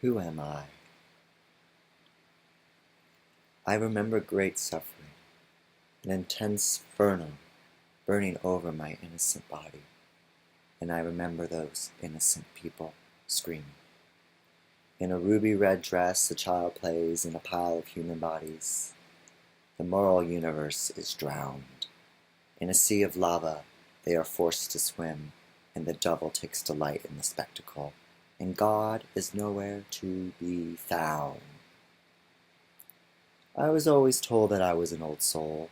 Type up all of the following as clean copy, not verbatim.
Who am I? I remember great suffering, an intense inferno burning over my innocent body, and I remember those innocent people screaming. In a ruby-red dress, a child plays in a pile of human bodies. The moral universe is drowned. In a sea of lava, they are forced to swim, and the devil takes delight in the spectacle, and God is nowhere to be found. I was always told that I was an old soul.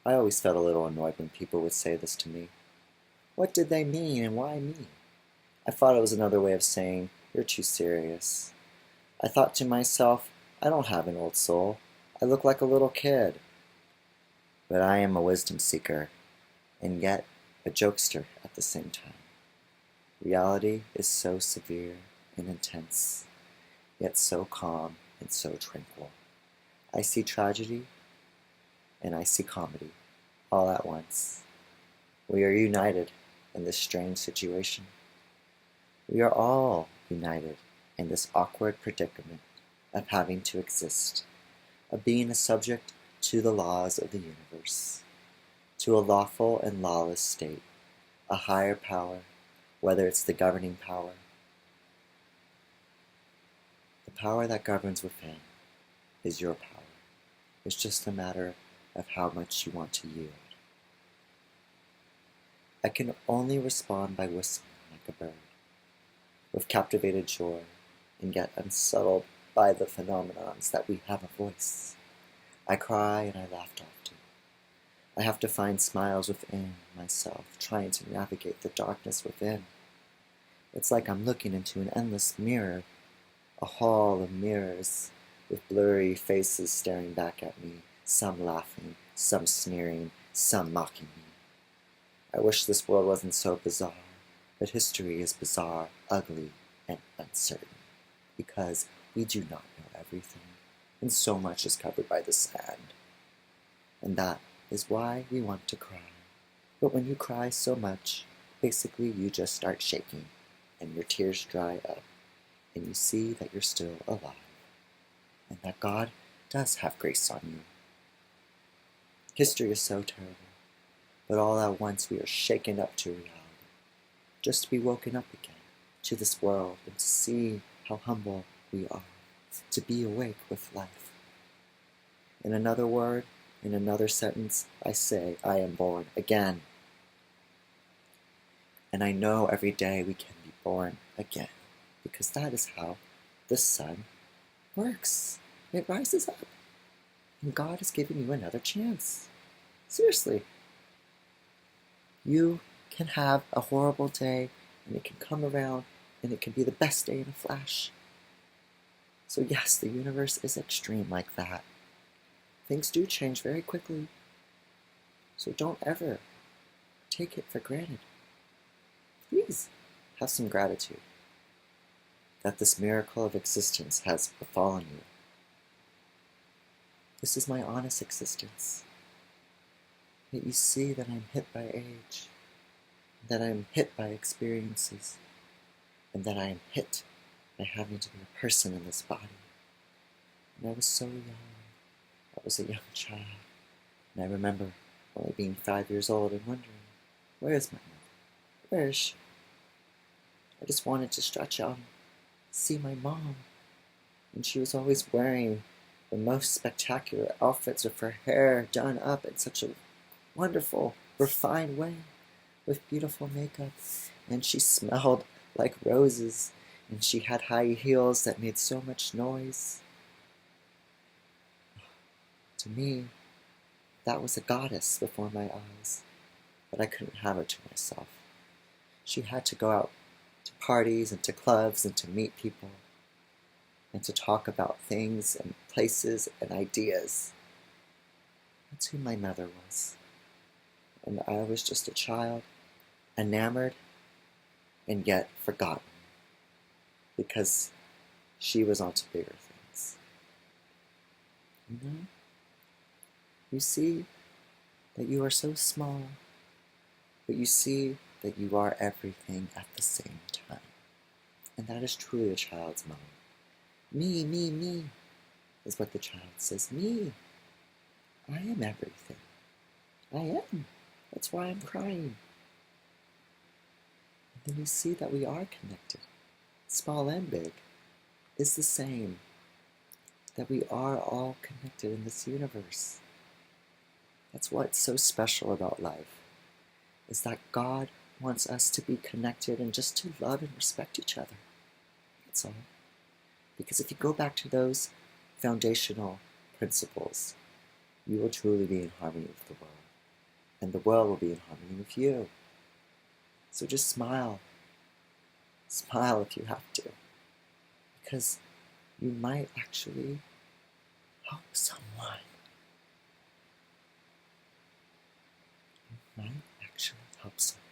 I always felt a little annoyed when people would say this to me. What did they mean, and why me? I thought it was another way of saying, you're too serious. I thought to myself, I don't have an old soul. I look like a little kid. But I am a wisdom seeker, and yet a jokester at the same time. Reality is so severe and intense, yet so calm and so tranquil. I see tragedy and I see comedy all at once. We are united in this strange situation. We are all united in this awkward predicament of having to exist, of being a subject to the laws of the universe, to a lawful and lawless state, a higher power, whether it's the governing power. The power that governs within is your power. It's just a matter of how much you want to yield. I can only respond by whistling like a bird, with captivated joy, and yet unsettled by the phenomenons that we have a voice. I cry and I laugh often. I have to find smiles within myself, trying to navigate the darkness within. It's like I'm looking into an endless mirror, a hall of mirrors, with blurry faces staring back at me, some laughing, some sneering, some mocking me. I wish this world wasn't so bizarre, but history is bizarre, ugly, and uncertain, because we do not know everything, and so much is covered by the sand. And that is why we want to cry. But when you cry so much, basically you just start shaking, and your tears dry up, and you see that you're still alive, and that God does have grace on you. History is so terrible, but all at once we are shaken up to reality, just to be woken up again to this world and to see how humble we are, to be awake with life. In another word, in another sentence, I say, I am born again. And I know every day we can be born again, because that is how the sun works. It rises up, and God is giving you another chance. Seriously. You can have a horrible day, and it can come around, and it can be the best day in a flash. So yes, the universe is extreme like that. Things do change very quickly. So don't ever take it for granted. Please have some gratitude that this miracle of existence has befallen you. This is my honest existence. That you see that I'm hit by age, that I'm hit by experiences, and that I am hit by having to be a person in this body. And I was so young. I was a young child. And I remember only being 5 years old and wondering, where is my mother? Where is she? I just wanted to stretch out and see my mom. And she was always wearing the most spectacular outfits with her hair done up in such a wonderful, refined way with beautiful makeup. And she smelled like roses. And she had high heels that made so much noise. To me, that was a goddess before my eyes. But I couldn't have her to myself. She had to go out to parties and to clubs and to meet people and to talk about things and places and ideas. That's who my mother was. And I was just a child, enamored and yet forgotten, because she was onto bigger things. You know? You see that you are so small, but you see that you are everything at the same time. And that is truly a child's mind. Me, is what the child says. Me. I am everything. I am. That's why I'm crying. And then we see that we are connected. Small and big is the same. That we are all connected in this universe. That's what's so special about life, is that God wants us to be connected and just to love and respect each other. That's all. Because if you go back to those foundational principles, you will truly be in harmony with the world. And the world will be in harmony with you. So just smile. Smile if you have to. Because you might actually help someone. You might actually help someone.